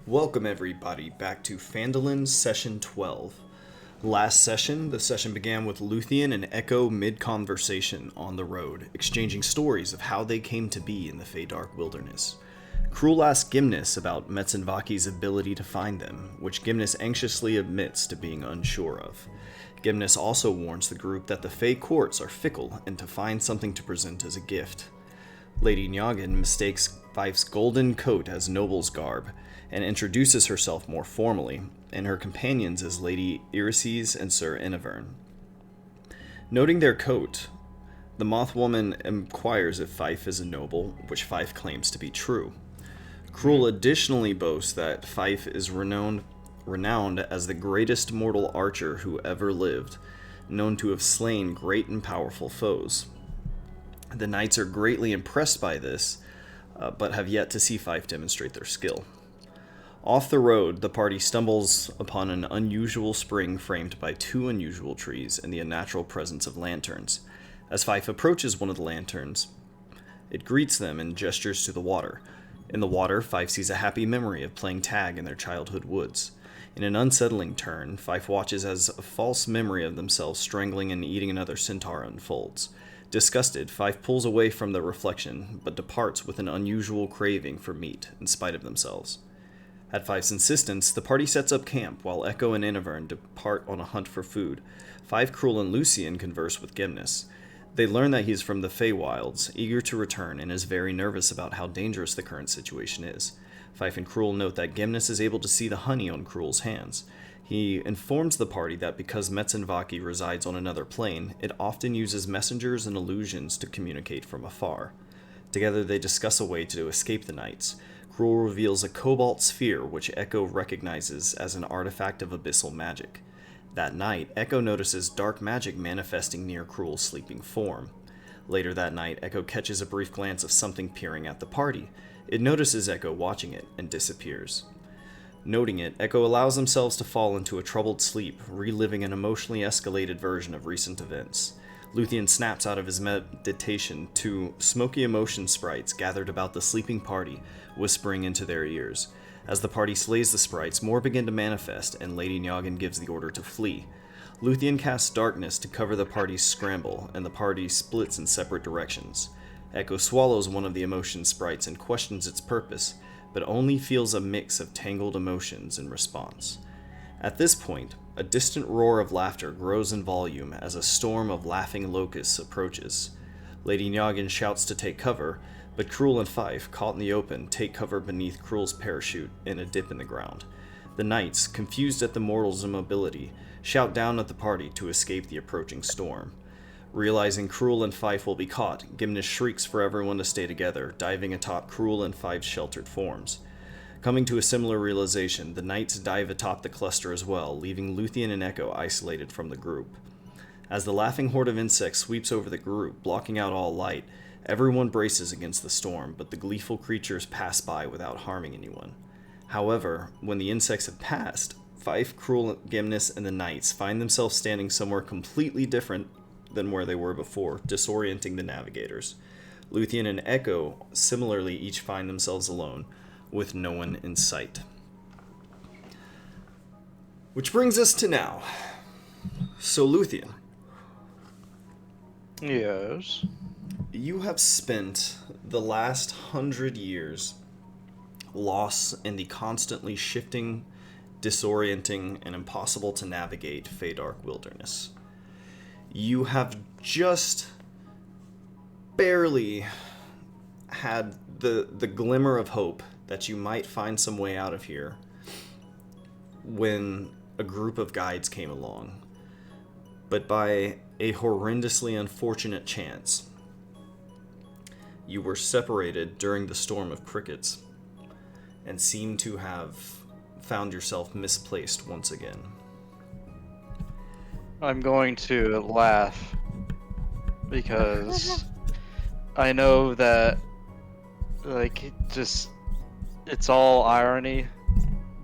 Welcome everybody back to Phandalin Session 12. Last session, the session began with Luthien and Echo mid-conversation on the road, exchanging stories of how they came to be in the Feydark wilderness. Krul asks Gimnis about Metzenvaki's ability to find them, which Gimnis anxiously admits to being unsure of. Gimnis also warns the group that the Fey courts are fickle and to find something to present as a gift. Lady Njagin mistakes Fife's golden coat as noble's garb, and introduces herself more formally, and her companions as Lady Irises and Sir Inavern. Noting their coat, the Mothwoman inquires if Fife is a noble, which Fife claims to be true. Krul additionally boasts that Fife is renowned as the greatest mortal archer who ever lived, known to have slain great and powerful foes. The knights are greatly impressed by this, but have yet to see Fife demonstrate their skill. Off the road, the party stumbles upon an unusual spring framed by two unusual trees and the unnatural presence of lanterns. As Fife approaches one of the lanterns, it greets them and gestures to the water. In the water, Fife sees a happy memory of playing tag in their childhood woods. In an unsettling turn, Fife watches as a false memory of themselves strangling and eating another centaur unfolds. Disgusted, Fife pulls away from the reflection, but departs with an unusual craving for meat, in spite of themselves. At Fife's insistence, the party sets up camp while Echo and Inavern depart on a hunt for food. Fife, Krul, and Luthien converse with Gimnis. They learn that he is from the Feywilds, eager to return, and is very nervous about how dangerous the current situation is. Fife and Krul note that Gimnis is able to see the honey on Krul's hands. He informs the party that because Metzenvaki resides on another plane, it often uses messengers and illusions to communicate from afar. Together they discuss a way to escape the knights. Krul reveals a cobalt sphere, which Echo recognizes as an artifact of abyssal magic. That night, Echo notices dark magic manifesting near Krul's sleeping form. Later that night, Echo catches a brief glance of something peering at the party. It notices Echo watching it and disappears. Noting it, Echo allows themselves to fall into a troubled sleep, reliving an emotionally escalated version of recent events. Luthien snaps out of his meditation to smoky emotion sprites gathered about the sleeping party, whispering into their ears. As the party slays the sprites, more begin to manifest, and Lady Njagin gives the order to flee. Luthien casts darkness to cover the party's scramble, and the party splits in separate directions. Echo swallows one of the emotion sprites and questions its purpose, but only feels a mix of tangled emotions in response. At this point, a distant roar of laughter grows in volume as a storm of laughing locusts approaches. Lady Njagin shouts to take cover, but Krul and Fife, caught in the open, take cover beneath Krul's parachute in a dip in the ground. The knights, confused at the mortal's immobility, shout down at the party to escape the approaching storm. Realizing Krul and Fife will be caught, Gimnis shrieks for everyone to stay together, diving atop Krul and Fife's sheltered forms. Coming to a similar realization, the knights dive atop the cluster as well, leaving Luthien and Echo isolated from the group. As the laughing horde of insects sweeps over the group, blocking out all light, everyone braces against the storm, but the gleeful creatures pass by without harming anyone. However, when the insects have passed, Fife, Krul, Gimnis, and the knights find themselves standing somewhere completely different than where they were before, disorienting the navigators. Luthien and Echo similarly each find themselves alone, with no one in sight. Which brings us to now. So Luthien. Yes. You have spent the last 100 years lost in the constantly shifting, disorienting, and impossible to navigate Feydark wilderness. You have just barely had the glimmer of hope that you might find some way out of here when a group of guides came along. But by a horrendously unfortunate chance, you were separated during the storm of crickets and seem to have found yourself misplaced once again. I'm going to laugh because I know that, it's all irony,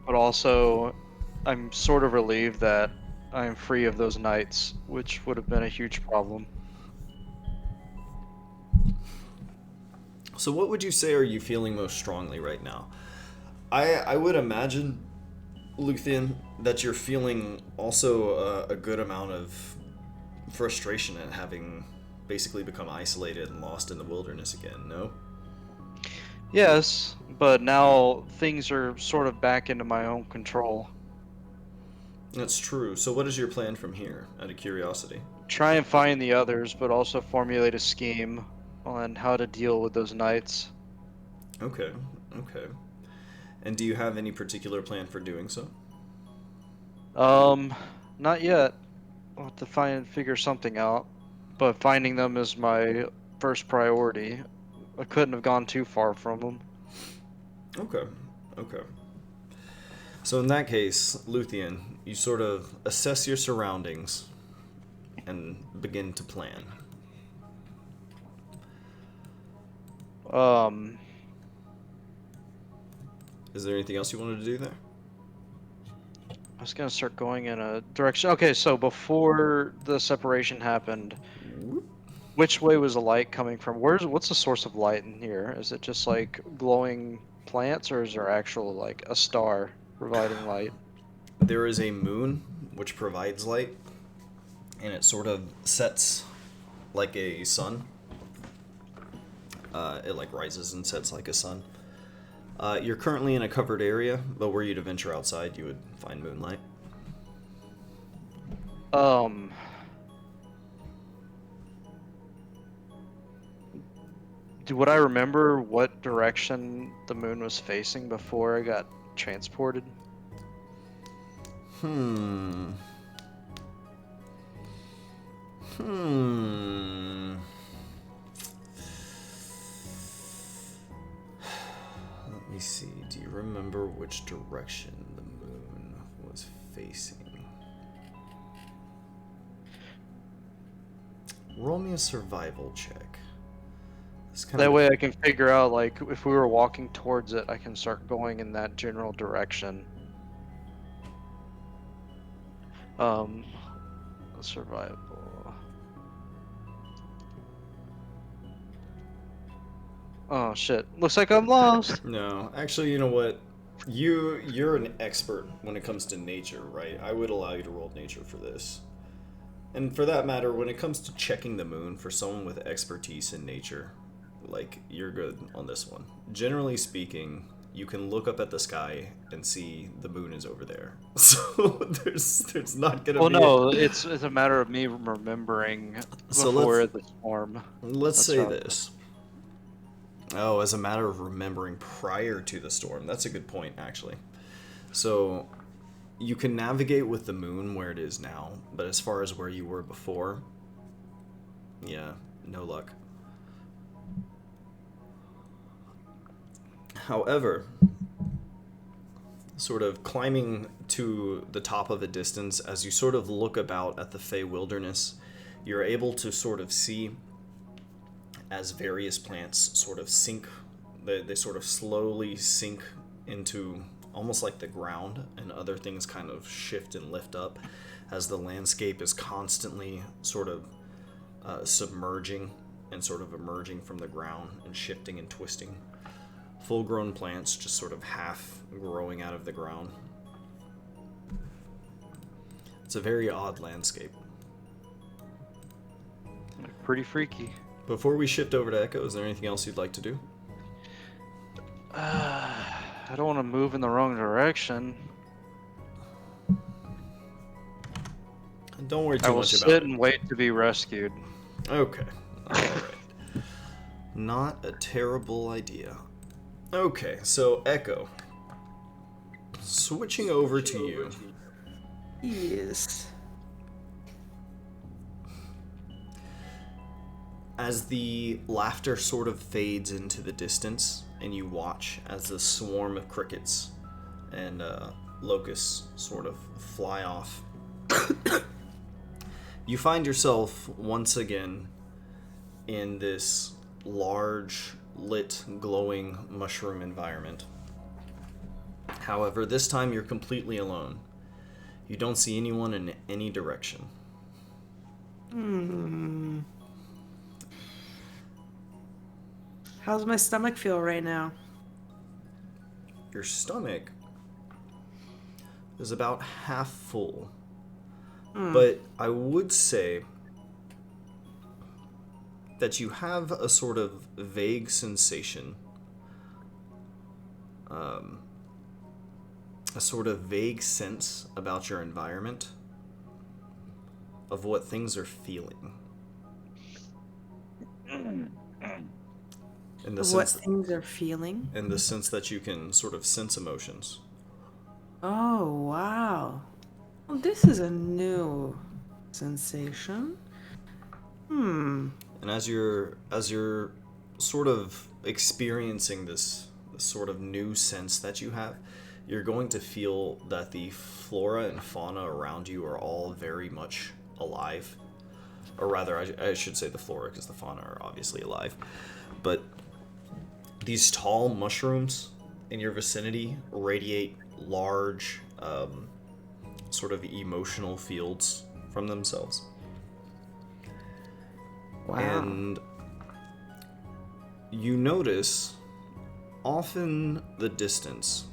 but also I'm sort of relieved that I'm free of those nights, which would have been a huge problem. So what would you say are you feeling most strongly right now? I would imagine, Luthien, that you're feeling also a good amount of frustration at having basically become isolated and lost in the wilderness again, no? Yes, but now things are sort of back into my own control. That's true. So what is your plan from here, out of curiosity? Try and find the others, but also formulate a scheme on how to deal with those knights. Okay, okay. And do you have any particular plan for doing so? Um, Not yet. I'll have to figure something out. But finding them is my first priority. I couldn't have gone too far from them. Okay, okay. So in that case, Luthien, you sort of assess your surroundings and begin to plan. Um, Is there anything else you wanted to do there? I was gonna start going in a direction. Okay, so before the separation happened, which way was the light coming from? What's the source of light in here? Is it just like glowing plants, or is there actual like a star providing light? There is a moon which provides light, and it sort of sets like a sun. It like rises and sets like a sun. You're currently in a covered area, but were you to venture outside, you would find moonlight. Um, would I remember what direction the moon was facing before I got transported? Hmm. Hmm. Let me see. Do you remember which direction the moon was facing? Roll me a survival check. This kind That of way I can figure out, like, if we were walking towards it, I can start going in that general direction. Um, Survival. Oh shit. Looks like I'm lost. no. Actually, you know what? You're an expert when it comes to nature, right? I would allow you to roll nature for this. And for that matter, when it comes to checking the moon for someone with expertise in nature, like you're good on this one. Generally speaking, you can look up at the sky and see the moon is over there. So there's not gonna Well, be no, it's a matter of me remembering so before the storm. let's That's say how. this. Oh, as a matter of remembering prior to the storm. That's a good point actually. So you can navigate with the moon where it is now, but as far as where you were before, yeah, no luck. However, sort of climbing to the top of a distance, as you sort of look about at the Fey wilderness, you're able to sort of see as various plants sort of sink, they sort of slowly sink into almost like the ground, and other things kind of shift and lift up as the landscape is constantly sort of submerging and sort of emerging from the ground and shifting and twisting. Full grown plants just sort of half growing out of the ground. It's a very odd landscape. Pretty freaky. Before we shift over to Echo, is there anything else you'd like to do? I don't want to move in the wrong direction. Don't worry I too will much about sit it. and wait to be rescued. Okay. Alright. Not a terrible idea. Okay, so Echo. Switching over to you. Yes. As the laughter sort of fades into the distance, and you watch as the swarm of crickets and locusts sort of fly off, you find yourself once again in this large, lit, glowing mushroom environment. However, this time you're completely alone. You don't see anyone in any direction. How's my stomach feel right now? your stomach is about half full. But I would say that you have a sort of vague sensation, a sort of vague sense about your environment of what things are feeling. In the What sense, things are feeling? in the sense that you can sort of sense emotions. Oh, wow. Well, this is a new sensation. And as you're sort of experiencing this sort of new sense that you have, you're going to feel that the flora and fauna around you are all very much alive. Or rather, I should say the flora, because the fauna are obviously alive. But these tall mushrooms in your vicinity radiate large, sort of emotional fields from themselves. Wow. And you notice, off in the distance,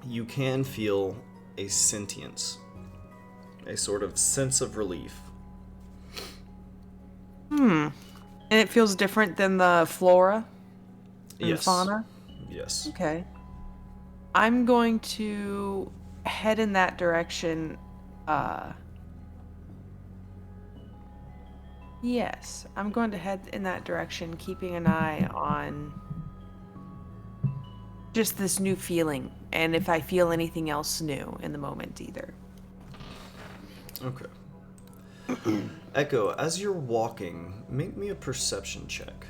you can feel a sentience, a sort of sense of relief. And it feels different than the flora and Yes. fauna? Yes. Okay. I'm going to head in that direction. Yes, I'm going to head in that direction, keeping an eye on just this new feeling, and if I feel anything else new in the moment either. Okay. Echo, as you're walking, make me a perception check.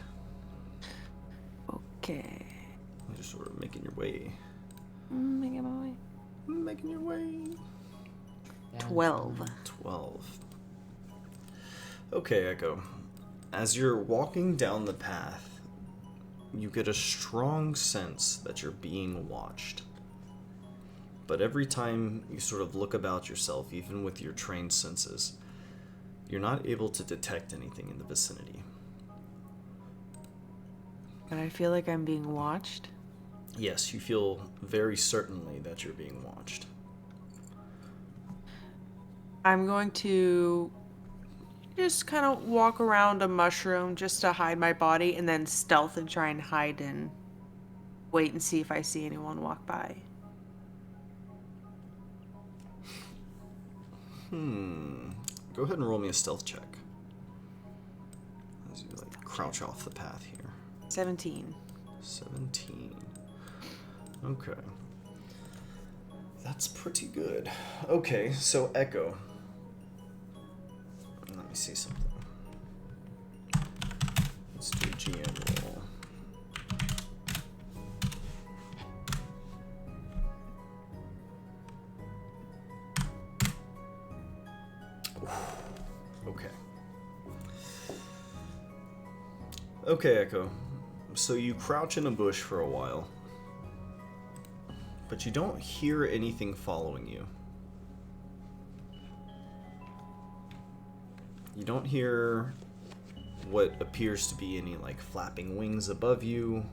Okay. You're just sort of making your way. Making my way. Making your way. 12. 12. Okay, Echo. As you're walking down the path, you get a strong sense that you're being watched. But every time you sort of look about yourself, even with your trained senses, you're not able to detect anything in the vicinity. But I feel like I'm being watched. Yes, you feel very certainly that you're being watched. I'm going to just kind of walk around a mushroom just to hide my body, and then stealth and try and hide and wait and see if I see anyone walk by. Go ahead and roll me a stealth check. As you crouch off the path here. 17. 17. Okay. That's pretty good. Okay, so Echo. Let me see something. Let's do a GM roll. Okay. Okay, Echo. So you crouch in a bush for a while, but you don't hear anything following you. You don't hear what appears to be any flapping wings above you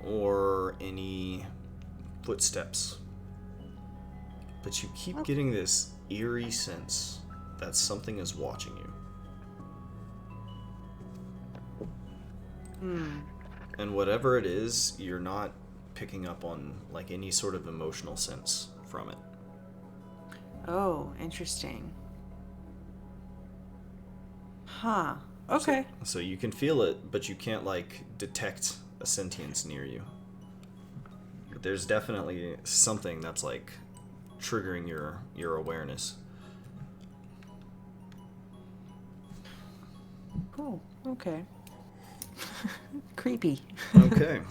or any footsteps. But you keep getting this eerie sense that something is watching you. And whatever it is, you're not picking up on any sort of emotional sense from it. Oh, interesting. Huh. Okay. So you can feel it, but you can't detect a sentience near you. But there's definitely something that's triggering your awareness. Cool. Okay. Creepy. Okay.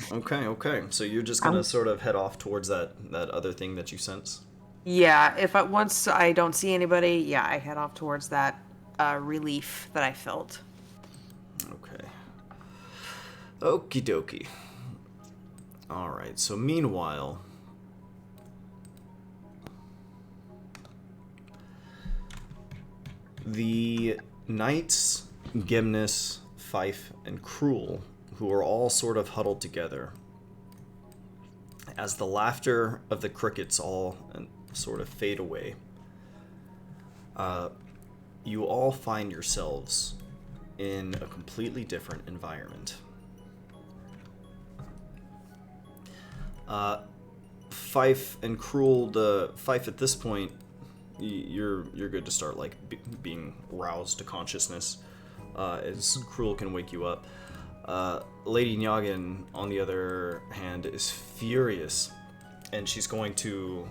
So you're just gonna sort of head off towards that other thing that you sense? Yeah, once I don't see anybody, yeah, I head off towards that relief that I felt. Okay. Okie dokie. Alright, so meanwhile, the knights, Gimnus, Fife, and Cruel, who are all sort of huddled together, as the laughter of the crickets all sort of fade away, you all find yourselves in a completely different environment. Fife and Cruel, Fife at this point, you're good to start like being roused to consciousness, as Cruel can wake you up. Lady Nyagan, on the other hand, is furious, and she's going to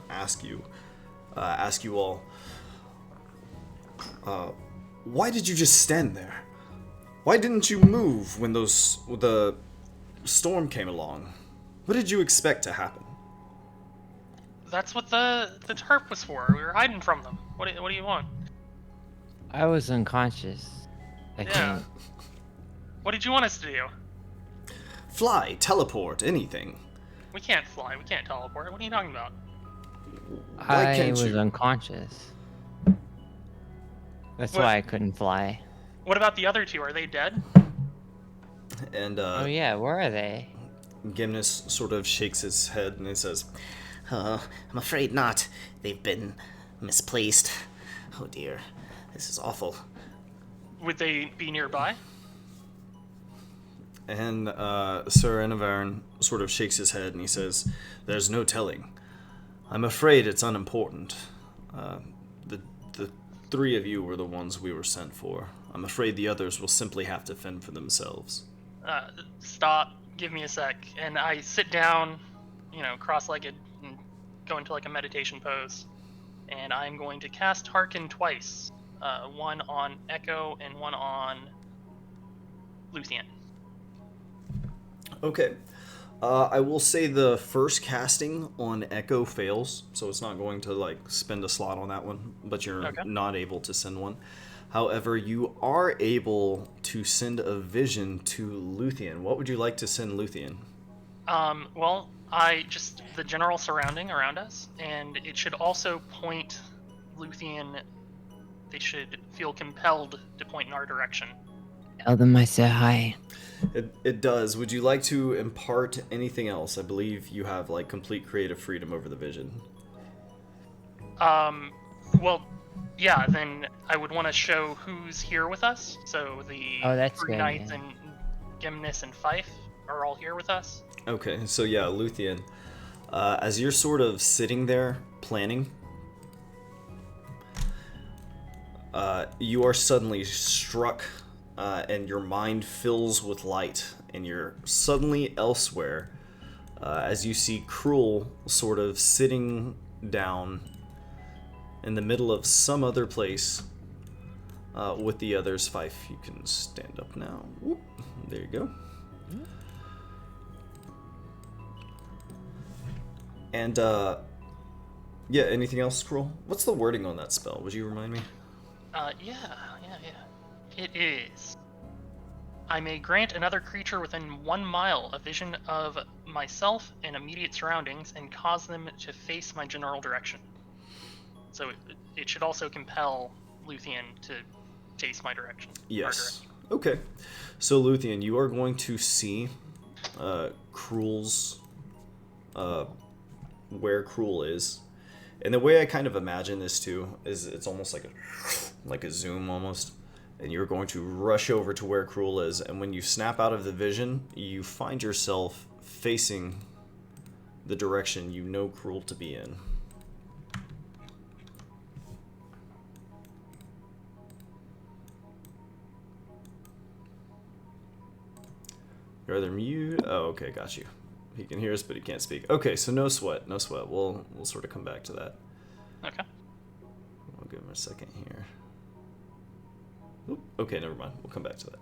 ask you all, why did you just stand there? Why didn't you move when the storm came along? What did you expect to happen? That's what the tarp was for. We were hiding from them. What do you want? I was unconscious. I Yeah. think. What did you want us to do? Fly, teleport, anything. We can't fly. We can't teleport. What are you talking about? Why I can't was you? unconscious. That's What- why I couldn't fly. What about the other two? Are they dead? And Oh yeah, where are they? Gimnus sort of shakes his head and he says, I'm afraid not. They've been misplaced. Oh dear, this is awful. Would they be nearby? and Sir Enovarin sort of shakes his head and he says, "There's no telling. I'm afraid it's unimportant. The three of you were the ones we were sent for. I'm afraid the others will simply have to fend for themselves." Stop. Give me a sec. And I sit down, cross-legged, and go into like a meditation pose. And I'm going to cast Hearken twice. One on Echo and one on Luthien. Okay. I will say the first casting on Echo fails, so it's not going to spend a slot on that one, but you're Okay. not able to send one. However, you are able to send a vision to Luthien. What would you like to send Luthien? Well, the general surrounding around us, and it should also point Luthien. They should feel compelled to point in our direction. Tell them I said hi. It does. Would you like to impart anything else? I believe you have complete creative freedom over the vision. Well, yeah, then I would want to show who's here with us. So the that's three good, knights yeah. and Gimnus and Fife are all here with us. Okay, so yeah, Luthien, as you're sort of sitting there planning, you are suddenly struck, and your mind fills with light, and you're suddenly elsewhere, as you see Cruel sort of sitting down in the middle of some other place, with the others. Fife, you can stand up now. Whoop, there you go. And, yeah, anything else, Cruel? What's the wording on that spell? Would you remind me? Yeah. It is. I may grant another creature within 1 mile a vision of myself and immediate surroundings and cause them to face my general direction. So it should also compel Luthien to face my direction. our Yes. direction. Okay. So, Luthien, you are going to see Cruel's, where Cruel is. And the way I kind of imagine this, too, is it's almost like a zoom, almost. And you're going to rush over to where Cruel is, and when you snap out of the vision, you find yourself facing the direction you know Cruel to be in. You're either mute. Oh, okay, got you. He can hear us, but he can't speak. Okay, so no sweat, no sweat. We'll sort of come back to that. Okay. I'll give him a second here. Oop, okay, never mind. We'll come back to that.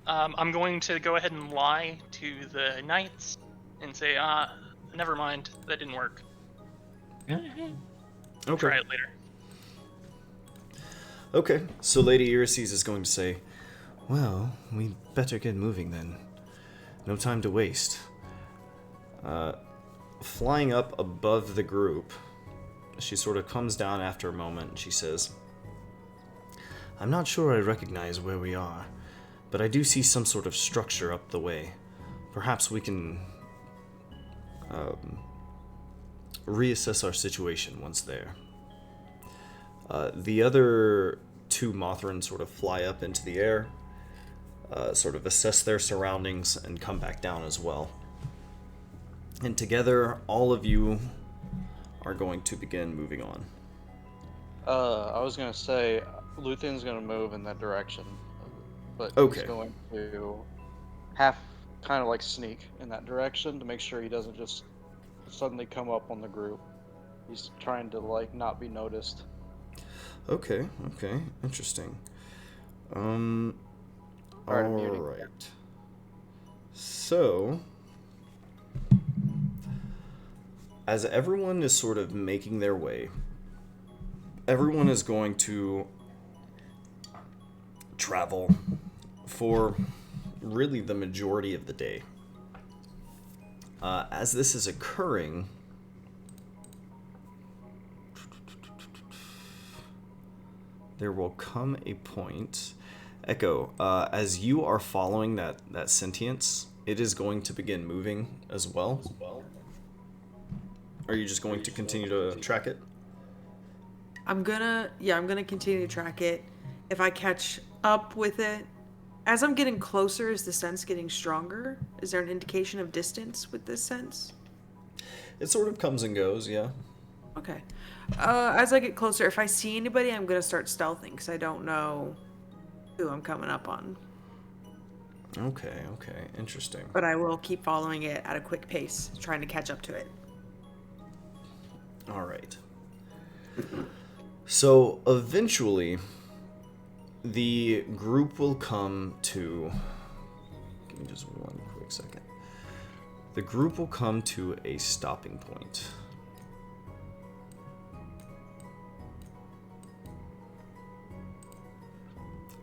I'm going to go ahead and lie to the knights and say, never mind, that didn't work. Okay. Try it later. Okay, so Lady Irises is going to say, "Well, we'd better get moving then. No time to waste." Flying up above the group, she sort of comes down after a moment and she says, "I'm not sure I recognize where we are, but I do see some sort of structure up the way. Perhaps we can reassess our situation once there. The other two Mothrin sort of fly up into the air, sort of assess their surroundings, and come back down as well. And together, all of you are going to begin moving on. I was gonna say, Luthien's gonna move in that direction, but Okay. he's going to half kind of like sneak in that direction to make sure he doesn't just suddenly come up on the group. He's trying to like not be noticed. Okay, interesting. Alright, I'm muting. Alright. So, as everyone is sort of making their way, everyone is going to travel for really the majority of the day. As this is occurring, there will come a point. Echo, as you are following that sentience, it is going to begin moving as well. Are you just going to continue to track it? I'm gonna continue to track it. If I catch up with it, as I'm getting closer, is the sense getting stronger? Is there an indication of distance with this sense? It sort of comes and goes, yeah. Okay. As I get closer, if I see anybody, I'm gonna start stealthing because I don't know who I'm coming up on. Okay, interesting. But I will keep following it at a quick pace, trying to catch up to it. All right. So eventually, the group will come to. Give me just one quick second. The group will come to a stopping point.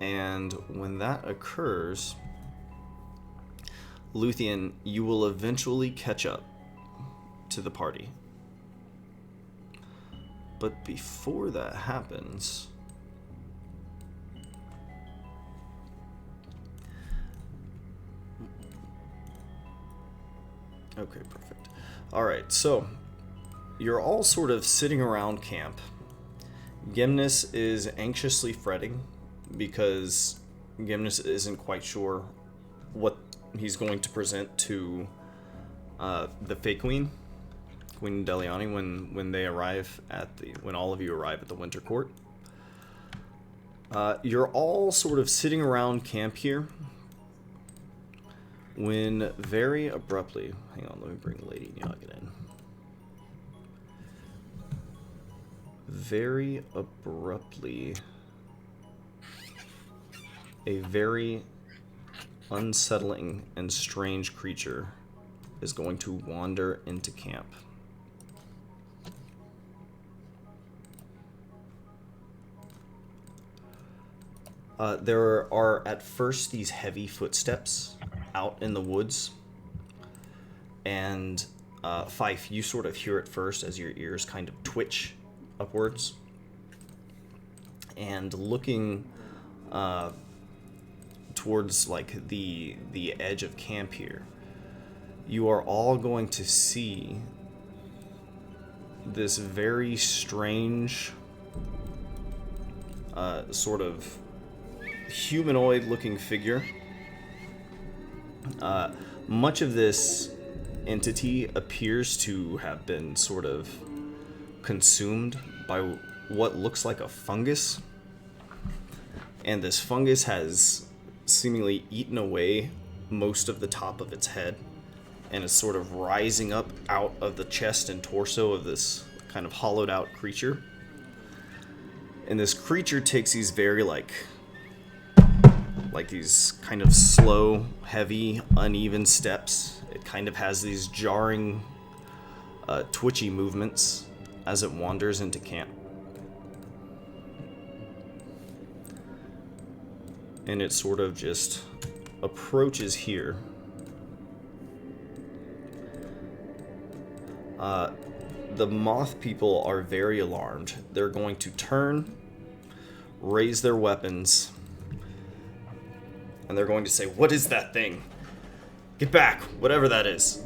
And when that occurs, Luthien, you will eventually catch up to the party. But before that happens, okay, perfect. All right, so you're all sort of sitting around camp. Gimnus is anxiously fretting because Gimnus isn't quite sure what he's going to present to the Fey Queen, Queen Deliani, when they arrive when all of you arrive at the Winter Court. You're all sort of sitting around camp here when very abruptly, hang on, let me bring Lady Nyagan in. Very abruptly, a very unsettling and strange creature is going to wander into camp. There are at first these heavy footsteps out in the woods, and Fife, you sort of hear it first as your ears kind of twitch upwards, and looking towards like the edge of camp here, you are all going to see this very strange sort of humanoid looking figure. Much of this entity appears to have been sort of consumed by what looks like a fungus, and this fungus has seemingly eaten away most of the top of its head and is sort of rising up out of the chest and torso of this kind of hollowed out creature. And this creature takes these very like these kind of slow, heavy, uneven steps. It kind of has these jarring, twitchy movements as it wanders into camp. And it sort of just approaches here. The moth people are very alarmed. They're going to turn, raise their weapons, and they're going to say, "What is that thing? Get back, whatever that is."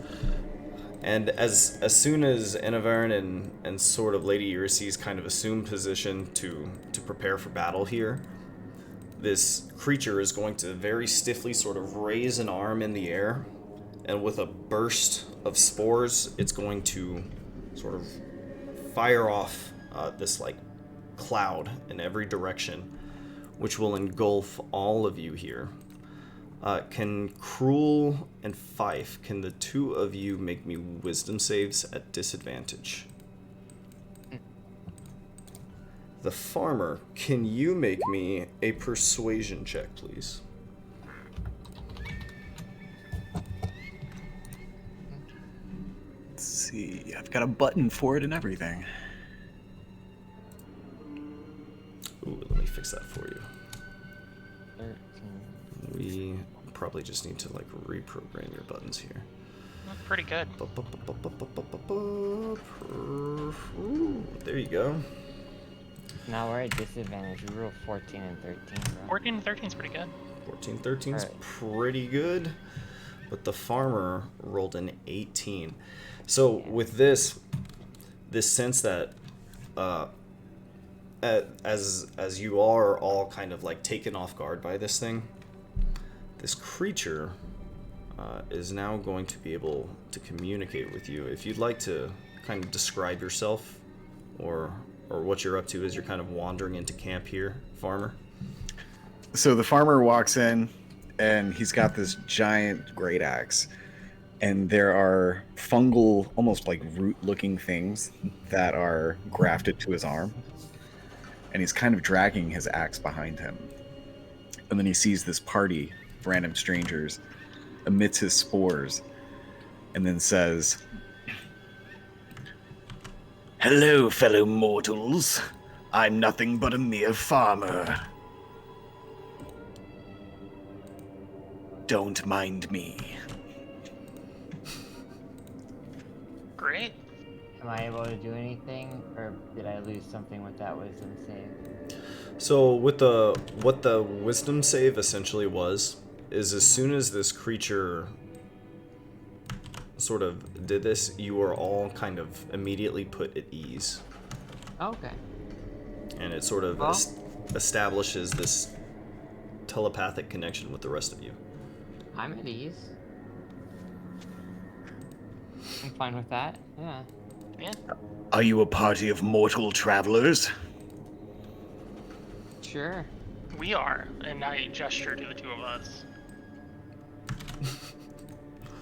And as soon as Enavern and sort of Lady Euryces kind of assume position to prepare for battle here, this creature is going to very stiffly sort of raise an arm in the air, and with a burst of spores, it's going to sort of fire off this like cloud in every direction, which will engulf all of you here. Can Cruel and Fife, can the two of you make me wisdom saves at disadvantage? The farmer, can you make me a persuasion check, please? Let's see. I've got a button for it and everything. Ooh, let me fix that for you. 13. We probably just need to like reprogram your buttons here. Pretty good. Ooh, there you go. Now we're at disadvantage. We roll 14 and 13, bro. 14 and 13 is pretty good. 14, 13 is Alright. pretty good, but the farmer rolled an 18. So with this sense that as you are all kind of like taken off guard by this thing, this creature is now going to be able to communicate with you. If you'd like to kind of describe yourself or what you're up to as you're kind of wandering into camp here, farmer. So the farmer walks in, and he's got this giant great axe, and there are fungal, almost like root-looking things that are grafted to his arm, and he's kind of dragging his axe behind him. And then he sees this party of random strangers, emits his spores, and then says, "Hello, fellow mortals. I'm nothing but a mere farmer. Don't mind me." Great. Am I able to do anything, or did I lose something with that wisdom save? So with what the wisdom save essentially was is as soon as this creature sort of did this, you were all kind of immediately put at ease, Okay. and it sort of Well- establishes this telepathic connection with the rest of you. I'm at ease. I'm fine with that. Yeah. Yeah. Are you a party of mortal travelers? Sure. We are, and I gesture to the two of us.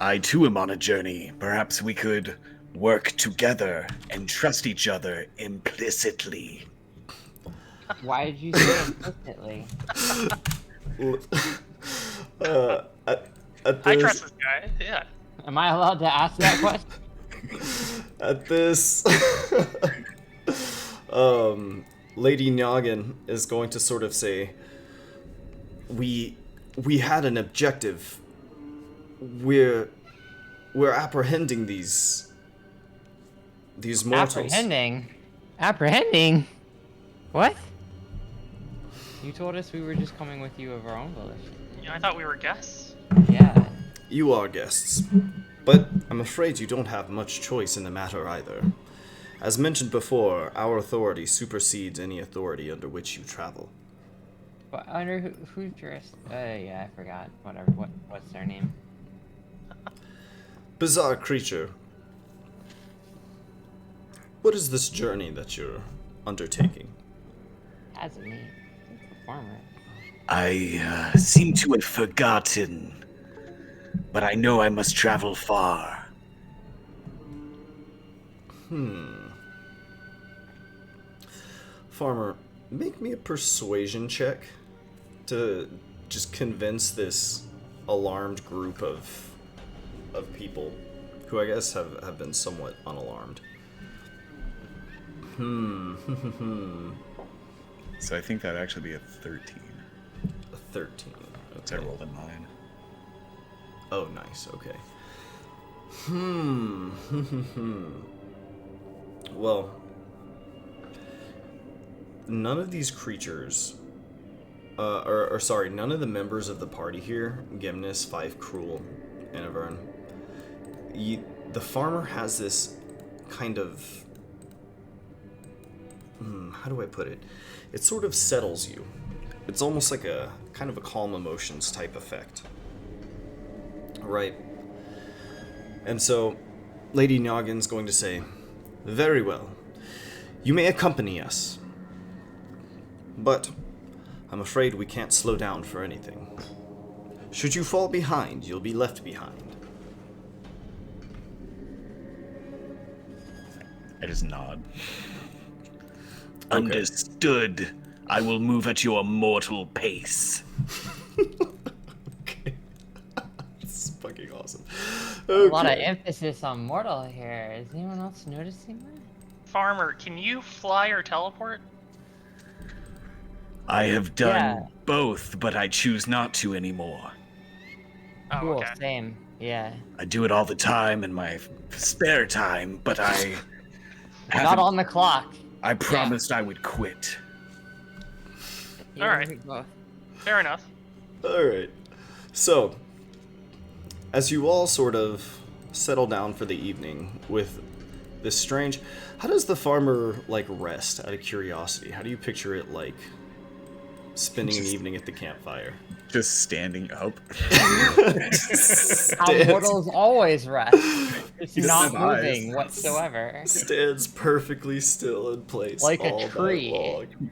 I too am on a journey. Perhaps we could work together and trust each other implicitly. Why did you say implicitly? At I this, trust this guy. Yeah. Am I allowed to ask that question? at this, Lady Noggin is going to sort of say, we had an objective. We're apprehending these mortals. Apprehending? What? You told us we were just coming with you of our own volition. Yeah, I thought we were guests. Yeah. You are guests, but I'm afraid you don't have much choice in the matter either. As mentioned before, our authority supersedes any authority under which you travel. But under who's jurisdiction? Yeah, I forgot. Whatever. What's their name? Bizarre creature. What is this journey that you're undertaking? That's me. It's a farmer. I seem to have forgotten, but I know I must travel far. Farmer, make me a persuasion check to just convince this alarmed group of people who I guess have been somewhat unalarmed. So I think that'd actually be a 13. A 13. So I Okay. rolled a 9. Oh, nice. Okay. Well, none of these creatures, or sorry, none of the members of the party here, Gimnis, Fife, Cruel, and Avern, the farmer has this kind of... how do I put it? It sort of settles you. It's almost like a kind of a calm emotions type effect. Right. And so, Lady Noggin's going to say, very well. You may accompany us. But I'm afraid we can't slow down for anything. Should you fall behind, you'll be left behind. I just nod. Okay. Understood. I will move at your mortal pace. Okay. This is fucking awesome. A lot of Okay. emphasis on mortal here. Is anyone else noticing that? Farmer, can you fly or teleport? I have done Yeah. both, but I choose not to anymore. Oh, Cool, okay. same. Yeah. I do it all the time in my spare time, but I Not haven't- on the clock. I promised I would quit. Yeah, Alright. we both. Fair enough. Alright. So, as you all sort of settle down for the evening with this strange... How does the farmer, like, rest, out of curiosity? How do you picture it, like, spending an evening at the campfire? Just standing up. How mortals always rest. It's He not doesn't have moving eyes. whatsoever. Stands perfectly still in place Like a all night tree. long.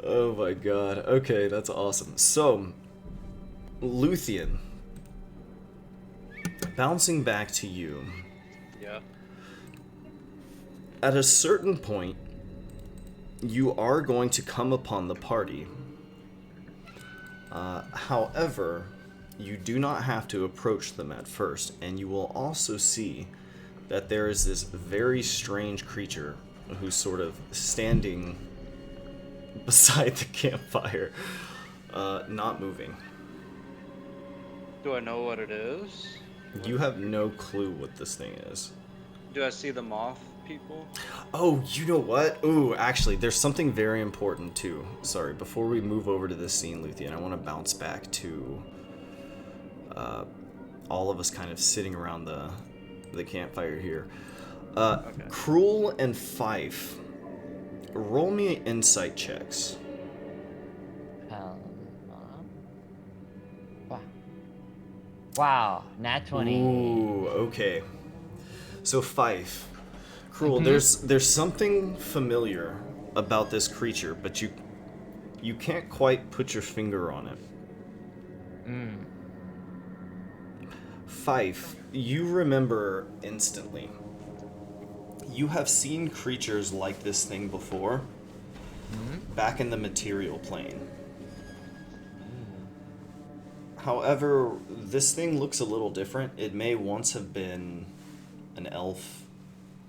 Oh my god. Okay, that's awesome. So, Luthien, bouncing back to you. Yeah. At a certain point, you are going to come upon the party. However, you do not have to approach them at first, and you will also see that there is this very strange creature who's sort of standing beside the campfire, not moving. Do I know what it is? You have no clue what this thing is. Do I see the moth people? Oh, you know what? Ooh, actually, there's something very important too. Sorry, before we move over to this scene, Luthien, I want to bounce back to all of us kind of sitting around the campfire here. Okay. Cruel and Fife, roll me insight checks. Wow, nat 20. Ooh, okay. So Fife, Cruel, there's something familiar about this creature, but you can't quite put your finger on it. Fife, you remember instantly. You have seen creatures like this thing before, back in the material plane. However, this thing looks a little different. It may once have been an elf.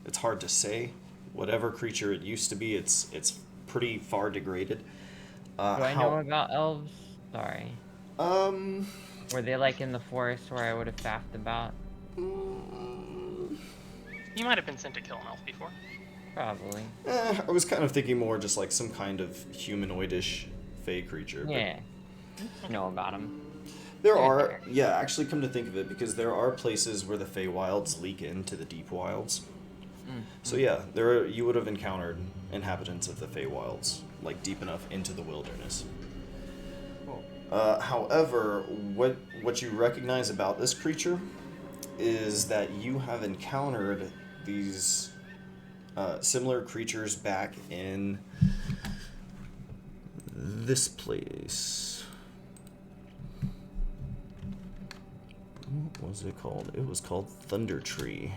It's hard to say. Whatever creature it used to be, it's pretty far degraded. Do I know about elves? Sorry. Um, Were they like in the forest where I would have faffed about? You might have been sent to kill an elf before. Probably. I was kind of thinking more just like some kind of humanoidish fey creature. but Yeah. I know about them. There They're are, there. yeah, actually come to think of it, because there are places where the Feywilds leak into the Deep Wilds. So yeah, you would have encountered inhabitants of the Feywilds, like deep enough into the wilderness. Cool. However, what you recognize about this creature is that you have encountered these similar creatures back in this place. What was it called? It was called Thunder Tree.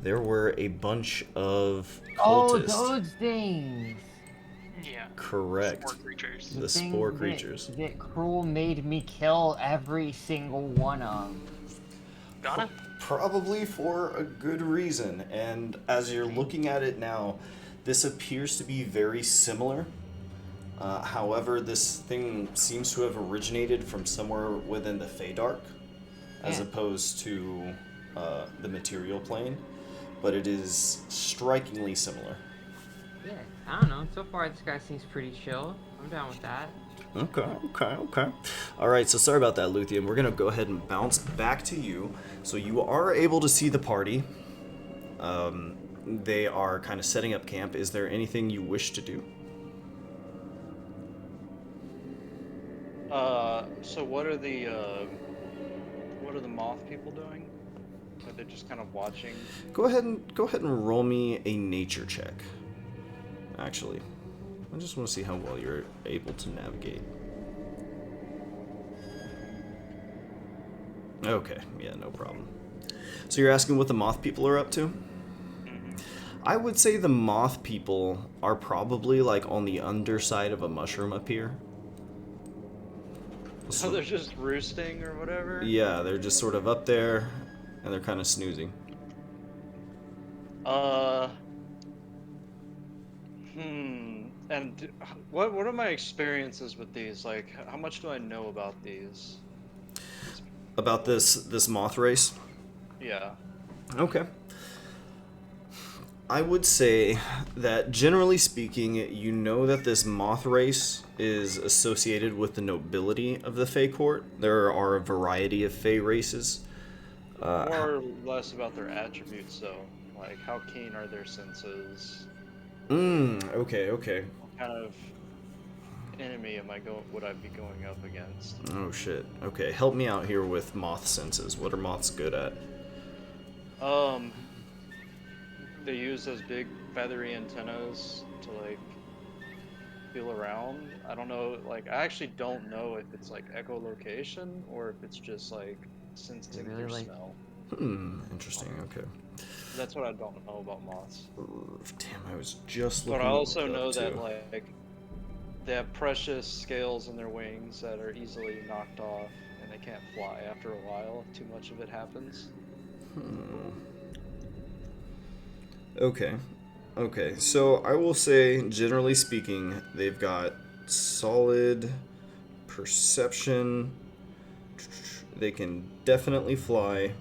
There were a bunch of cultists. Oh, those things! Yeah. Correct. Spore creatures. The thing spore that- creatures. That Cruel made me kill every single one of. Got it? Probably for a good reason. And as you're looking at it now, this appears to be very similar. However, this thing seems to have originated from somewhere within the Feydark, as Yeah. opposed to the material plane. But it is strikingly similar. Yeah, I don't know. So far, this guy seems pretty chill. I'm down with that. Okay. All right, so sorry about that, Luthien. We're gonna go ahead and bounce back to you. So you are able to see the party. They are kind of setting up camp. Is there anything you wish to do? So what are the moth people doing? Are they just kind of watching? Go ahead and roll me a nature check. Actually, I just want to see how well you're able to navigate. Okay, yeah, no problem. So you're asking what the moth people are up to? I would say the moth people are probably like on the underside of a mushroom up here. So they're just roosting or whatever? Yeah, they're just sort of up there and they're kind of snoozing. And what are my experiences with these? Like, how much do I know about these? About this moth race? Yeah. Okay. I would say that generally speaking, you know that this moth race is associated with the nobility of the Fey court. There are a variety of Fey races. More or less about their attributes, though. Like, how keen are their senses? Okay. What kind of enemy would I be going up against? Oh shit. Okay, help me out here with moth senses. What are moths good at? They use those big feathery antennas to like feel around. I don't know, like I actually don't know if it's like echolocation or if it's just like sensing really through like- smell. Interesting, okay. That's what I don't know about moths. Damn, I was just But looking I also it up, know that too. like they have precious scales in their wings that are easily knocked off and they can't fly after a while if too much of it happens. Okay, so I will say, generally speaking, they've got solid perception. They can definitely fly.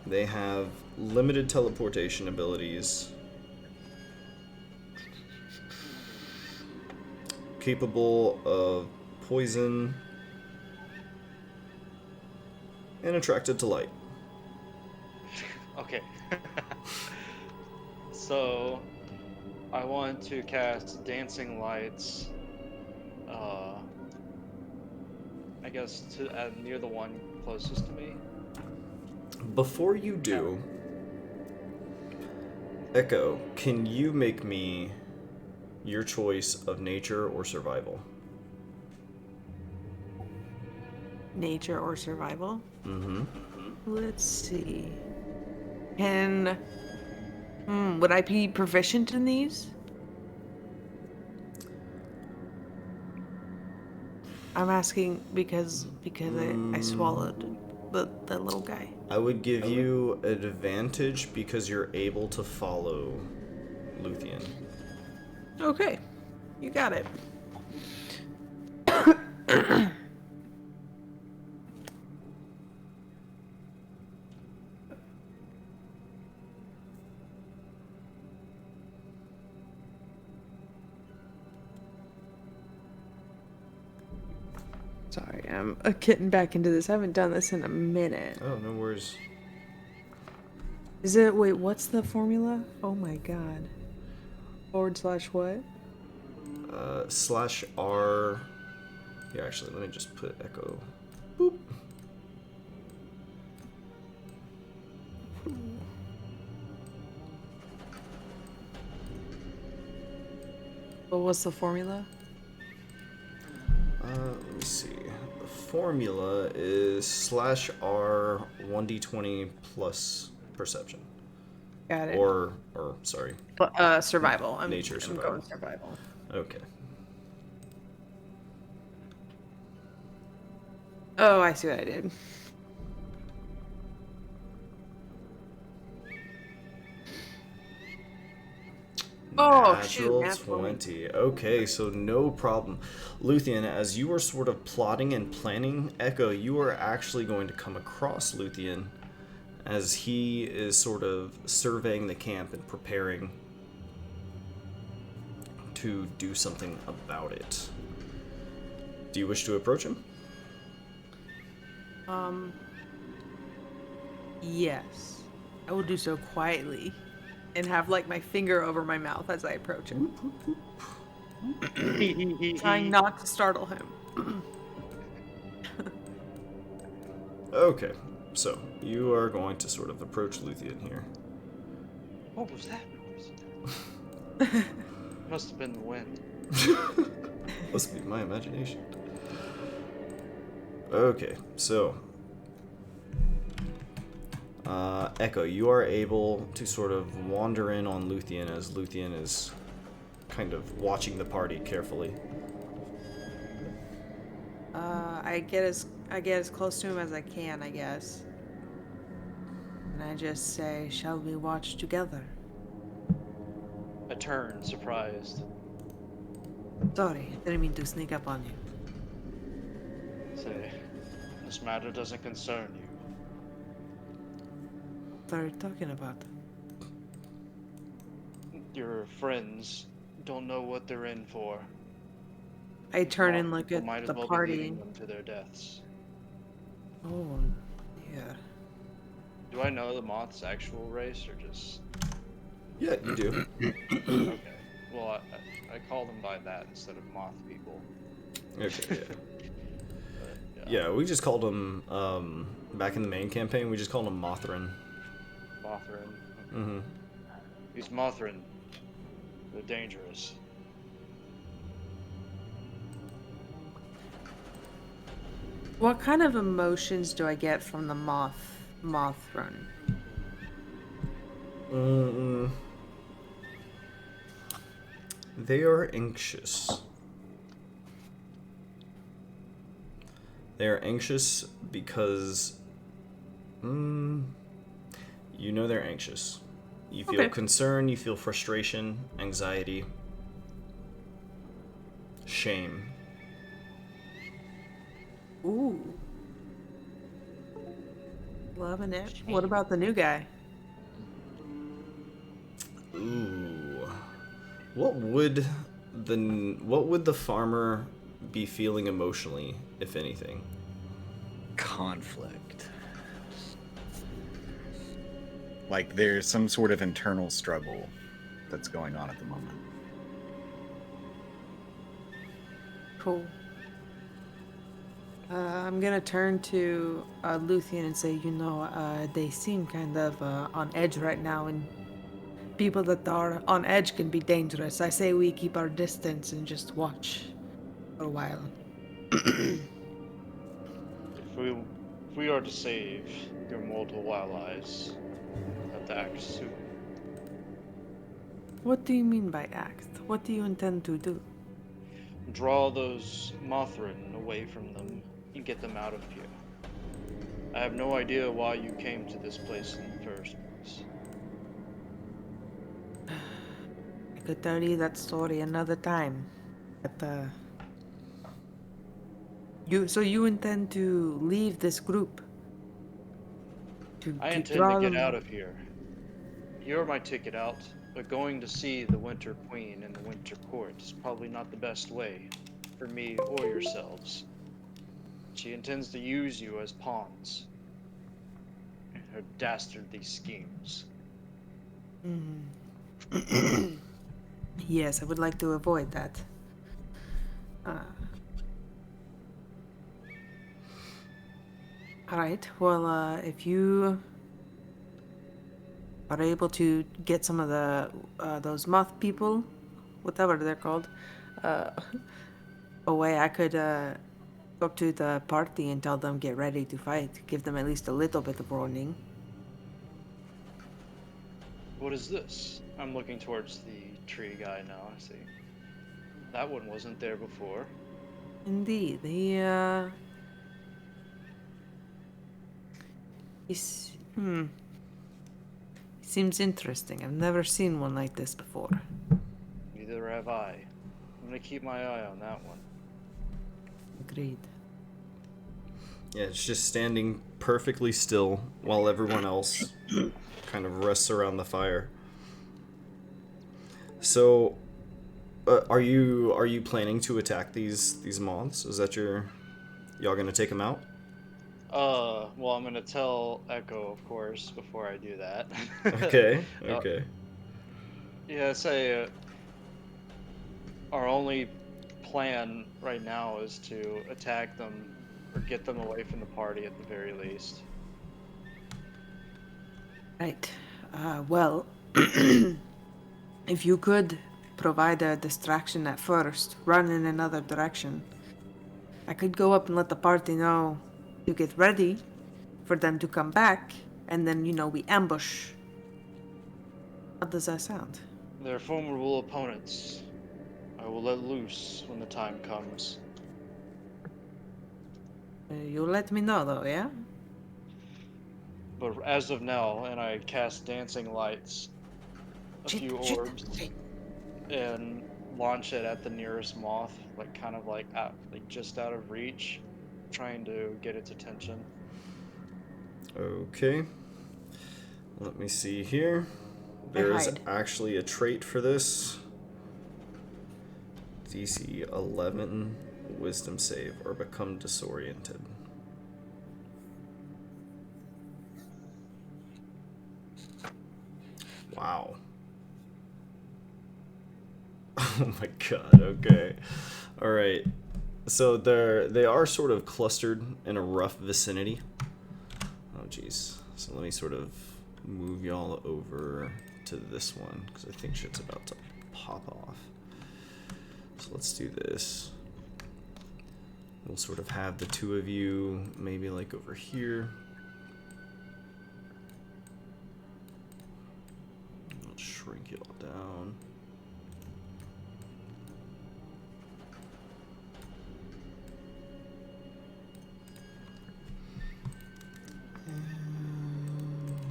They have limited teleportation abilities. Capable of poison. And attracted to light. Okay. So, I want to cast Dancing Lights, I guess near the one closest to me. Before you do, Echo, can you make me your choice of nature or survival? Nature or survival? Mm-hmm. Let's see. Would I be proficient in these? I'm asking because I swallowed the little guy. I would give you an advantage because you're able to follow Luthien. Okay, you got it. Sorry, I'm getting back into this. I haven't done this in a minute. Oh, no worries. Wait, what's the formula? Oh my god. / what? /R. Here, actually, let me just put echo. Boop. But what's the formula? Let me see. The formula is /R 1d20 plus perception. Got it. Or sorry. Survival. Nature I'm survival. going survival. Okay. Oh, I see what I did. Oh, shoot, Natural natural 20. Okay, so no problem. Luthien, as you are sort of plotting and planning Echo, you are actually going to come across Luthien as he is sort of surveying the camp and preparing to do something about it. Do you wish to approach him? Yes. I will do so quietly and have like my finger over my mouth as I approach him, trying not to startle him. Okay, so you are going to sort of approach Luthien here. What was that noise? Must have been the wind. Must be my imagination. Okay, so Echo, you are able to sort of wander in on Luthien as Luthien is kind of watching the party carefully. I get as close to him as I can, I guess. And I just say, "Shall we watch together?" I turn, surprised. Sorry, I didn't mean to sneak up on you. Say, this matter doesn't concern you. What are you talking about? Your friends don't know what they're in for. I turn and Moth look people at might as the well be party. leading them to their deaths. Oh, yeah. Do I know the moth's actual race or just? Yeah, you do. Okay. Well, I call them by that instead of moth people. Okay, yeah. But, Yeah, we just called him, back in the main campaign, we just called him Mothrin. Mothrin. Mm-hmm. These Mothrin, they're dangerous. What kind of emotions do I get from the Mothrin? They are anxious. They are anxious because, you know they're anxious. You feel Okay. concern, you feel frustration, anxiety, shame. Ooh. Loving it. What about the new guy? Ooh. What would the farmer be feeling emotionally, if anything? Conflict. Like there's some sort of internal struggle that's going on at the moment. Cool. I'm gonna turn to Luthien and say, they seem kind of on edge right now, and people that are on edge can be dangerous. I say we keep our distance and just watch for a while. If we are to save your mortal allies, we'll have to act soon. What do you mean by act? What do you intend to do? Draw those Mothrin away from them and get them out of here. I have no idea why you came to this place in the first place. I could tell you that story another time. But you intend to leave this group? I To intend to draw get them. out of here. You're my ticket out, but going to see the Winter Queen in the Winter Court is probably not the best way for me or yourselves. She intends to use you as pawns in her dastardly schemes. Yes, I would like to avoid that. Alright, well, if you are able to get some of the those moth people, whatever they're called, uh, away, I could go up to the party and tell them get ready to fight. Give them at least a little bit of warning. What is this? I'm looking towards the tree guy now, I see. That one wasn't there before. Indeed, he's seems interesting. I've never seen one like this before. Neither have I. I'm gonna keep my eye on that one. Agreed. Yeah, it's just standing perfectly still while everyone else kind of rests around the fire. So, Are you planning to attack these moths? Is that y'all gonna take them out? Well, I'm gonna tell Echo, of course, before I do that. Okay. Uh, Okay. yeah, say our only plan right now is to attack them or get them away from the party at the very least. Right. Well, if you could provide a distraction at first, run in another direction, I could go up and let the party know to get ready for them to come back, and then, we ambush. How does that sound? They're formidable opponents. I will let loose when the time comes. You let me know, though, yeah? But as of now, and I cast dancing lights, a few orbs, Okay. and launch it at the nearest moth, like kind of like just out of reach, trying to get its attention. Okay. Let me see here. I There is hide. actually a trait for this. DC 11 Wisdom save or become disoriented. Wow. Oh my god, okay. Alright. So they are sort of clustered in a rough vicinity. Oh jeez. So let me sort of move y'all over to this one, because I think shit's about to pop off. So let's do this. We'll sort of have the two of you maybe like over here. I'll shrink y'all down.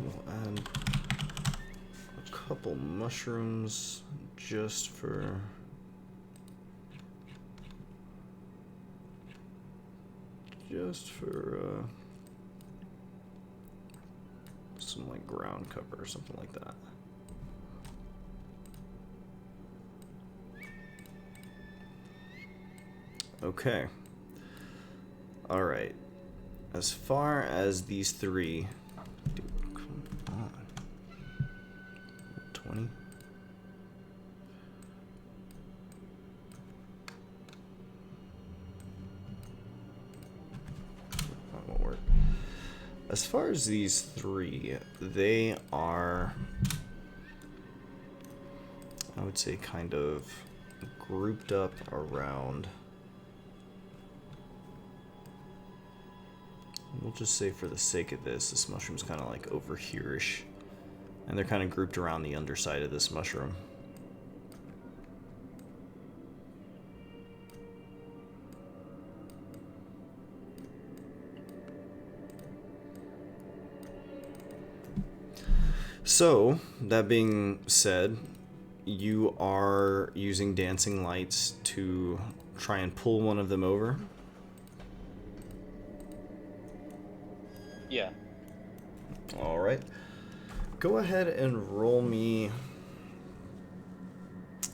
We'll add a couple mushrooms just for some like ground cover or something like that. Okay. All right. As far as these three, dude, come on. 20. That won't work. As far as these three, they are, I would say, kind of grouped up around. We'll just say for the sake of this mushroom's kind of like over here-ish. And they're kind of grouped around the underside of this mushroom. So, that being said, you are using dancing lights to try and pull one of them over. Yeah. All right. Go ahead and roll me.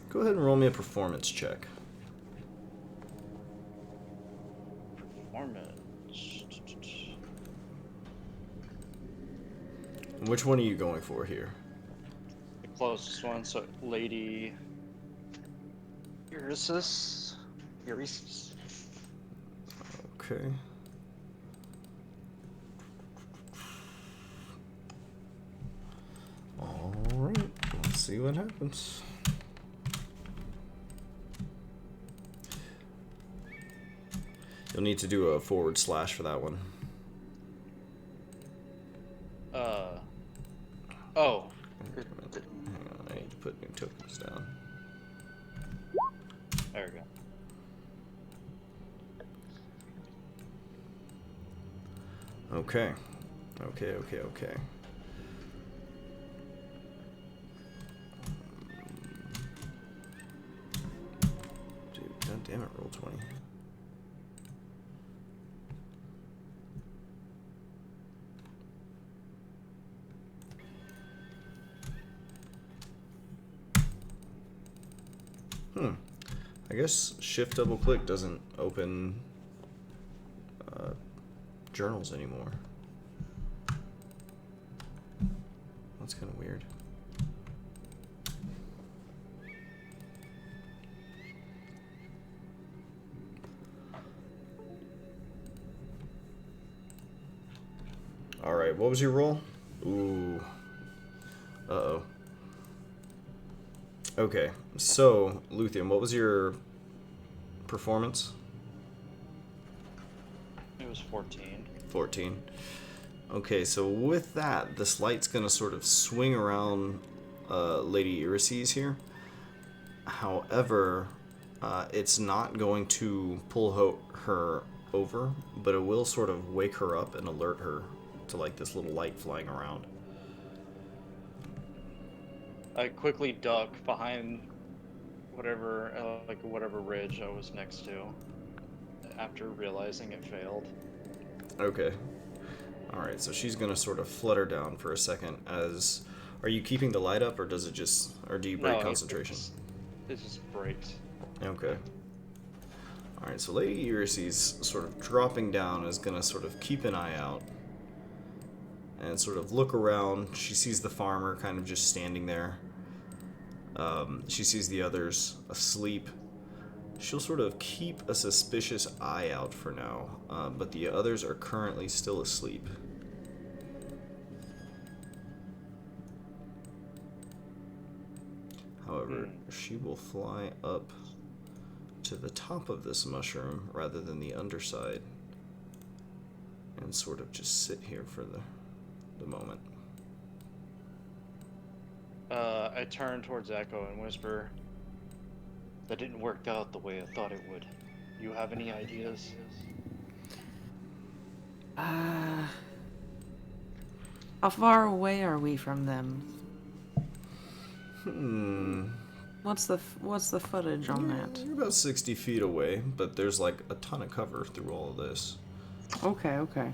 Go ahead and roll me a performance check. Performance. Which one are you going for here? The closest one, so Lady Eurysis. Eurysis. Okay. All right. Let's see what happens. You'll need to do a forward slash for that one. Oh. Hang on, I need to put new tokens down. There we go. Okay. Okay. Dude, god damn it, roll 20. I guess shift double click doesn't open journals anymore. That's kind of weird. Alright, what was your roll? Ooh. Uh-oh. Okay, so, Luthien, what was your performance? It was 14. 14. Okay, so with that, this light's gonna sort of swing around Lady Irises here. However, it's not going to pull her over, but it will sort of wake her up and alert her to like this little light flying around. I quickly duck behind whatever ridge I was next to after realizing it failed. Okay. Alright, so she's gonna sort of flutter down for a second as... Are you keeping the light up, or does it just... Or do you break concentration? It just breaks. Okay. Alright, so Lady Irises sort of dropping down is gonna sort of keep an eye out and sort of look around. She sees the farmer kind of just standing there. She sees the others asleep. She'll sort of keep a suspicious eye out for now, but the others are currently still asleep. However, she will fly up to the top of this mushroom rather than the underside and sort of just sit here for the moment. I turn towards Echo and whisper, "That didn't work out the way I thought it would. You have any ideas?" How far away are we from them? What's the footage on that? You're about 60 feet away, but there's like a ton of cover through all of this. Okay, okay.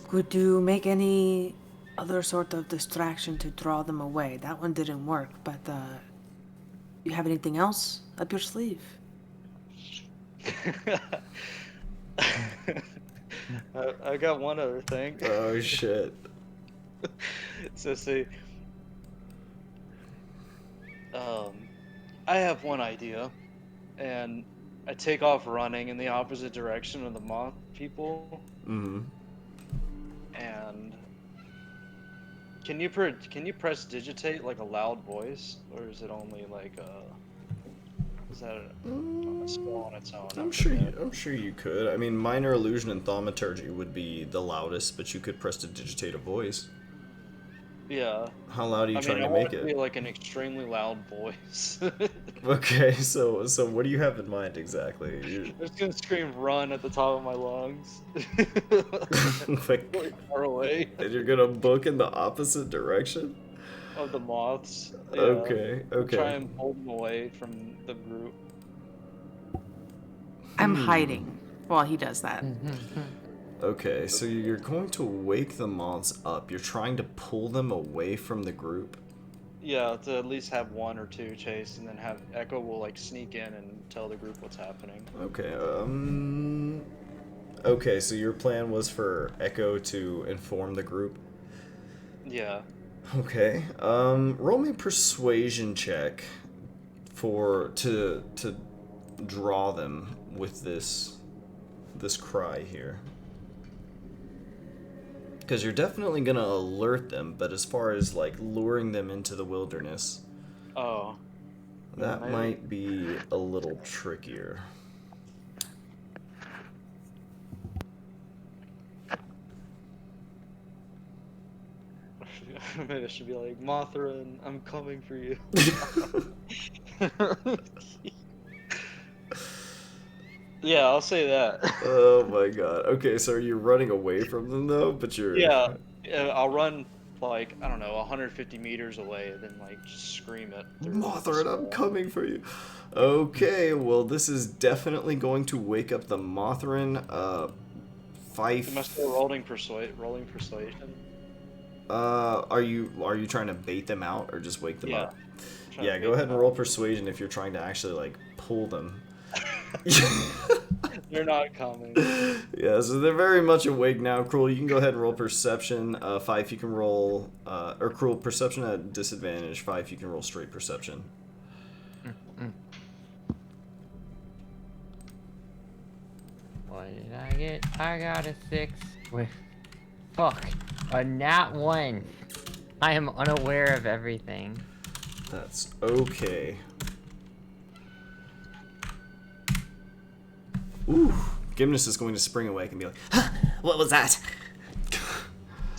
Could you make any other sort of distraction to draw them away? That one didn't work, but you have anything else up your sleeve? I got one other thing. Oh shit. So see, I have one idea, and I take off running in the opposite direction of the moth people. Mm-hmm. And can you press digitate like a loud voice, or is it only like is that a skill on its own? I'm sure you could. I mean, minor illusion and thaumaturgy would be the loudest, but you could press to digitate a voice. Yeah. How loud are you trying to I make want it it? to be like an extremely loud voice. Okay, so what do you have in mind exactly? I'm just gonna scream "run" at the top of my lungs. Like, Really far away and you're gonna book in the opposite direction? of the moths. Yeah. Okay, okay. Try and pull them away from the group. I'm hiding while he does that. Okay, so you're going to wake the moths up. You're trying to pull them away from the group. Yeah, to at least have one or two chase, and then have Echo will like sneak in and tell the group what's happening. Okay, okay, so your plan was for Echo to inform the group? Yeah. Okay, roll me a persuasion check to draw them with this cry here. Because you're definitely gonna alert them, but as far as like luring them into the wilderness, Oh. that Maybe. might be a little trickier. Maybe I should be like, "Mothrin, I'm coming for you." Yeah, I'll say that. Oh my god. Okay, so are you running away from them though? But you're... Yeah, I'll run like, I don't know, 150 meters away, and then like just scream it. Mothrin, I'm coming for you. Okay, well this is definitely going to wake up the Mothrin. Am I still rolling persuasion? Are you trying to bait them out or just wake them Yeah. up? Trying Yeah, to go bait ahead and them roll out. persuasion if you're trying to actually like pull them. They're not coming. Yeah, so they're very much awake now. Cruel, you can go ahead and roll perception. 5, you can roll, or Cruel, perception at disadvantage. 5, you can roll straight perception. What did I get? I got a 6 with... Fuck. A nat 1. I am unaware of everything. That's okay. Ooh, Gymnast is going to spring awake and be like, What was that?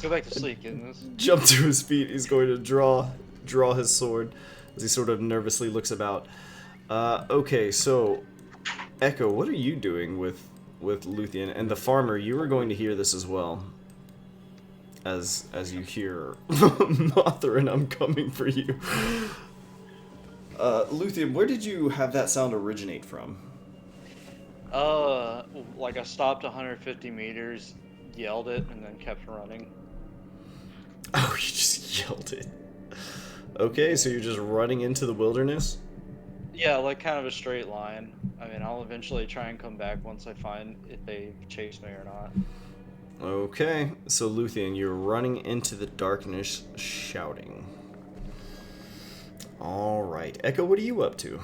Go back to sleep, goodness. jump to his feet. He's going to draw his sword as he sort of nervously looks about. Okay, so Echo, what are you doing with Luthien and the farmer? You are going to hear this as well. As you hear Mothrin, I'm coming for you. Luthien, where did you have that sound originate from? Like I stopped 150 meters, yelled it, and then kept running. Oh, you just yelled it. Okay, so you're just running into the wilderness? Yeah, like kind of a straight line. I mean, I'll eventually try and come back once I find if they chase me or not. Okay, so Luthien, you're running into the darkness shouting. Alright, Echo, what are you up to?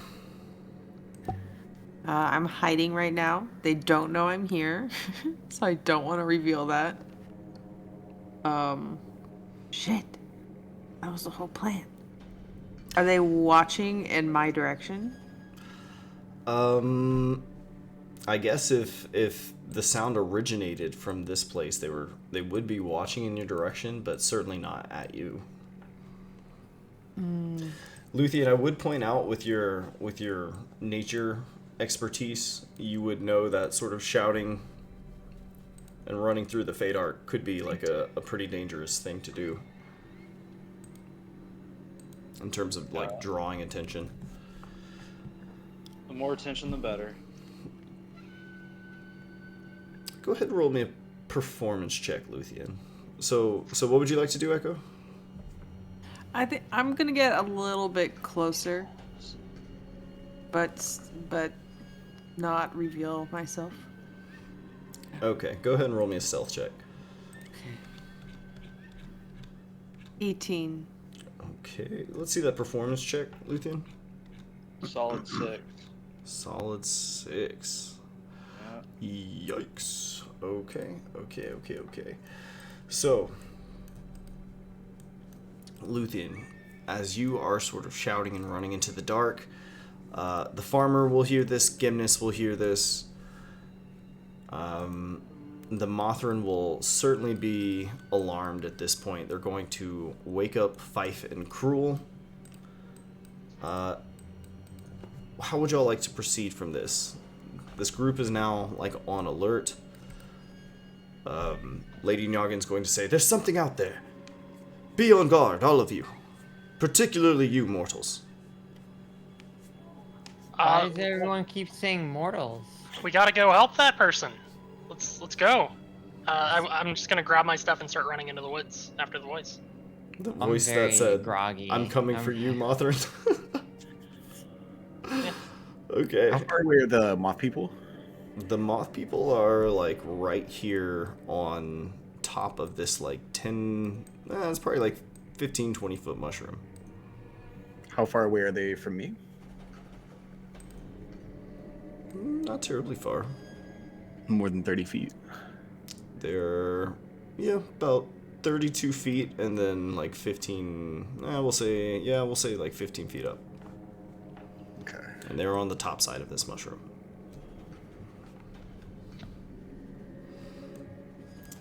I'm hiding right now. They don't know I'm here, so I don't want to reveal that. Shit. That was the whole plan. Are they watching in my direction? I guess if the sound originated from this place, they would be watching in your direction, but certainly not at you. Luthien, I would point out with your nature expertise, you would know that sort of shouting and running through the Fade Arc could be like a pretty dangerous thing to do in terms of like drawing attention. The more attention, the better. Go ahead and roll me a performance check, Luthien. So what would you like to do, Echo? I think I'm gonna get a little bit closer, but not reveal myself. Okay, go ahead and roll me a stealth check. 18. Okay, let's see that performance check, Luthien. Solid 6. Solid 6. Yikes. Okay. So, Luthien, as you are sort of shouting and running into the dark, the farmer will hear this, Gymnast will hear this. The Mothrin will certainly be alarmed at this point. They're going to wake up Fife and Cruel. How would y'all like to proceed from this? This group is now, like, on alert. Lady Noggin's going to say, "There's something out there. Be on guard, all of you. Particularly you, mortals." Why does everyone keep saying mortals? We gotta go help that person. Let's go. I'm just gonna grab my stuff and start running into the woods after the voice. The I'm voice very that said, groggy. "I'm coming for you, Mothrin." Yeah. Okay. How far away are the moth people? The moth people are, like, right here on top of this, like, 10... it's probably, like, 15, 20-foot mushroom. How far away are they from me? Not terribly far. More than 30 feet. They're, yeah, about 32 feet, and then, like, 15... we'll say, like, 15 feet up. Okay. And they're on the top side of this mushroom.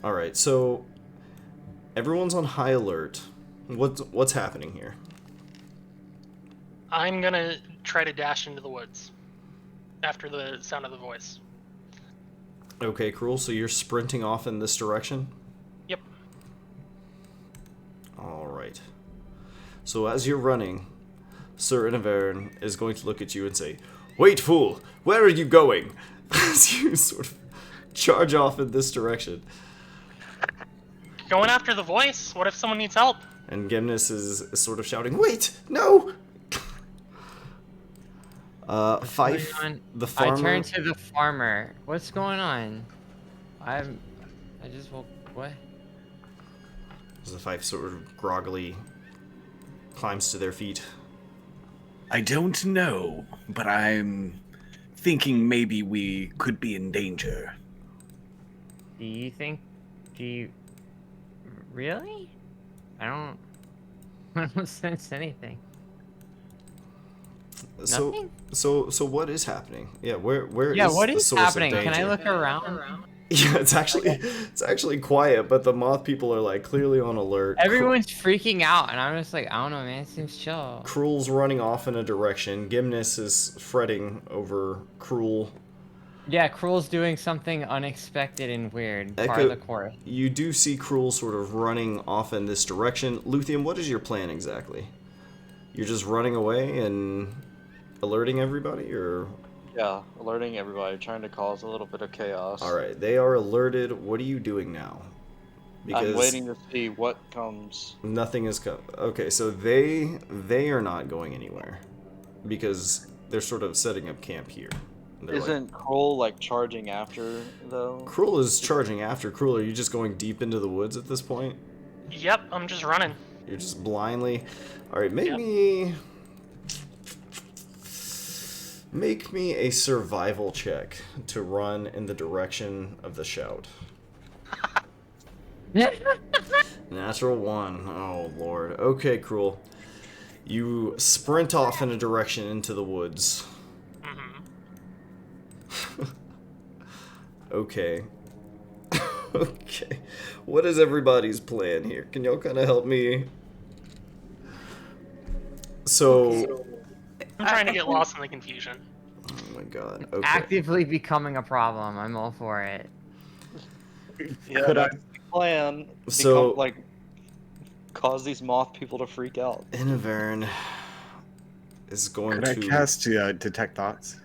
Alright, so everyone's on high alert. What's happening here? I'm gonna try to dash into the woods after the sound of the voice. Okay, Cruel, so you're sprinting off in this direction? Yep. Alright. So as you're running, Sir Inavern is going to look at you and say, "Wait, fool! Where are you going?" As you sort of charge off in this direction. going after the voice. What if someone needs help? And Gimnus is sort of shouting, "Wait, no!" Fife, What's going on? the farmer. I turn to the farmer. What's going on? I just woke. What? The Fife sort of groggily climbs to their feet. I don't know, but I'm thinking maybe we could be in danger. Do you think? Do you really? I don't. I don't sense anything. Nothing? So what is happening? Yeah, where Yeah, is what the is source happening? of Can danger? I look around? Yeah, it's actually quiet, but the moth people are like clearly on alert. Everyone's freaking out, and I'm just like, I don't know, man. It seems chill. Cruel's running off in a direction. Gimnus is fretting over Cruel. Yeah, Cruel's doing something unexpected and weird. Part Echo, of the chorus. you do see Cruel sort of running off in this direction. Luthien, what is your plan exactly? You're just running away and alerting everybody, or? Yeah, alerting everybody, trying to cause a little bit of chaos. All right, they are alerted. What are you doing now? I'm waiting to see what comes. Nothing is come. Okay, so they are not going anywhere because they're sort of setting up camp here. They're Isn't Kroll like charging after though? Cruel is charging after Cruel. Are you just going deep into the woods at this point? Yep, I'm just running. You're just blindly. All right, make me a survival check to run in the direction of the shout. Natural 1. Oh lord. Okay, Cruel. You sprint off in a direction into the woods. Okay. Okay. What is everybody's plan here? Can y'all kind of help me? So... I'm trying to get lost in the confusion. Oh my god. Okay. Actively becoming a problem. I'm all for it. Yeah, Could I- that's the plan. So- Become, like, cause these moth people to freak out. Inavern is going Could I to... cast Detect Thoughts?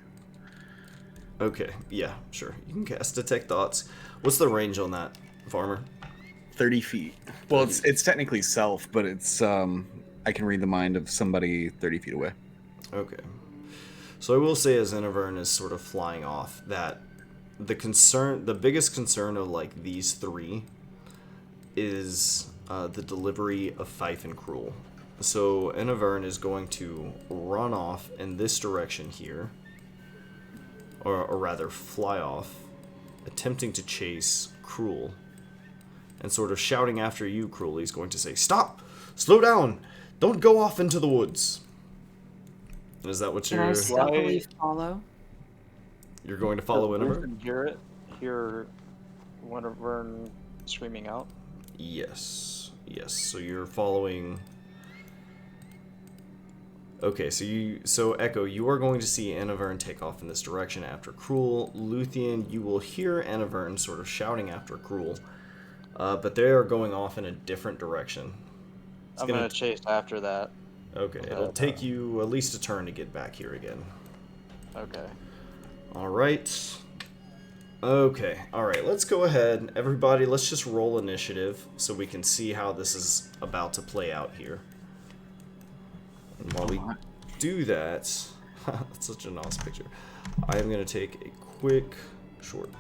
Okay, yeah, sure. You can cast Detect Thoughts. What's the range on that, Farmer? 30 feet. Well, it's technically self, but it's I can read the mind of somebody 30 feet away. Okay. So I will say, as Inavern is sort of flying off, that the biggest concern of like these three is the delivery of Fife and Cruel. So Inavern is going to run off in this direction here, or rather fly off, attempting to chase Cruel, and sort of shouting after you, Cruel. He's going to say, "Stop! Slow down! Don't go off into the woods." Is that what Can I you're stealthily follow? going to follow Does Inavern? Lucian hear it? Hear Winterburn screaming out? Yes. Yes. So you're following. Okay, so Echo, you are going to see Inavern take off in this direction after Cruel. Luthien, you will hear Inavern sort of shouting after Cruel, but they are going off in a different direction. I'm gonna chase after that. Okay, it'll take you at least a turn to get back here again. Okay. All right. Okay, all right, let's go ahead. Everybody, let's just roll initiative so we can see how this is about to play out here. And while we do that, that's such a nice picture. I am going to take a quick short